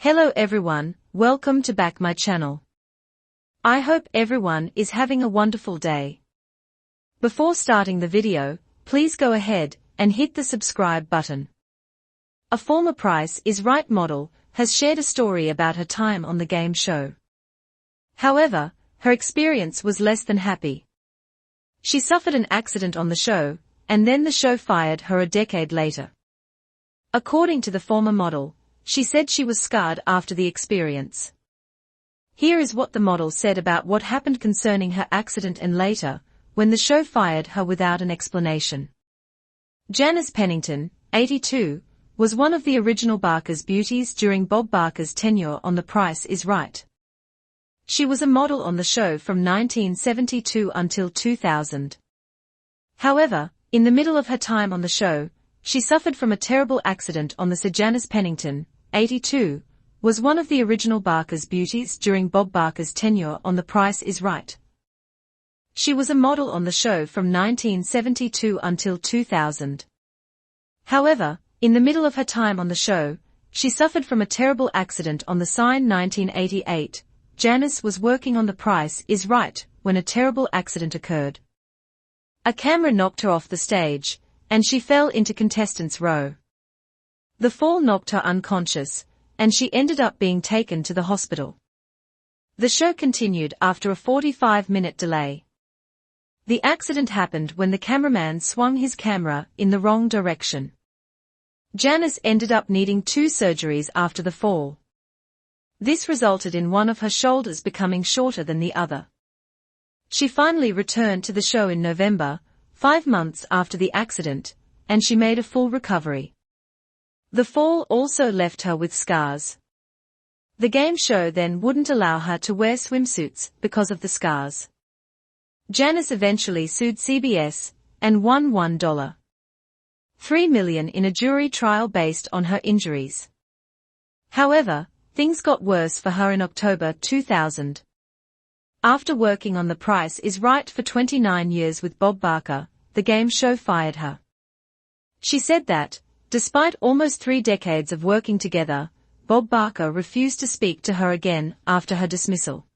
Hello everyone, welcome to back my channel. I hope everyone is having a wonderful day. Before starting the video, please go ahead and hit the subscribe button. A former Price is Right model has shared a story about her time on the game show. However, her experience was less than happy. She suffered an accident on the show, and then the show fired her a decade later. According to the former model, she said she was scarred after the experience. Here is what the model said about what happened concerning her accident and later, when the show fired her without an explanation. Janice Pennington, 82, was one of the original Barker's beauties during Bob Barker's tenure on The Price is Right. She was a model on the show from 1972 until 2000. However, in the middle of her time on the show, she suffered from a terrible accident on the set. Janice Pennington, 82, was one of the original Barker's beauties during Bob Barker's tenure on The Price is Right. She was a model on the show from 1972 until 2000. However, in the middle of her time on the show, she suffered from a terrible accident on the set. 1988, Janice was working on The Price is Right when a terrible accident occurred. A camera knocked her off the stage, and she fell into contestants' row. The fall knocked her unconscious, and she ended up being taken to the hospital. The show continued after a 45-minute delay. The accident happened when the cameraman swung his camera in the wrong direction. Janice ended up needing 2 surgeries after the fall. This resulted in one of her shoulders becoming shorter than the other. She finally returned to the show in November, 5 months after the accident, and she made a full recovery. The fall also left her with scars. The game show then wouldn't allow her to wear swimsuits because of the scars. Janice eventually sued CBS and won $1.3 million in a jury trial based on her injuries. However, things got worse for her in October 2000. After working on The Price is Right for 29 years with Bob Barker, the game show fired her. She said that, despite almost 3 decades of working together, Bob Barker refused to speak to her again after her dismissal.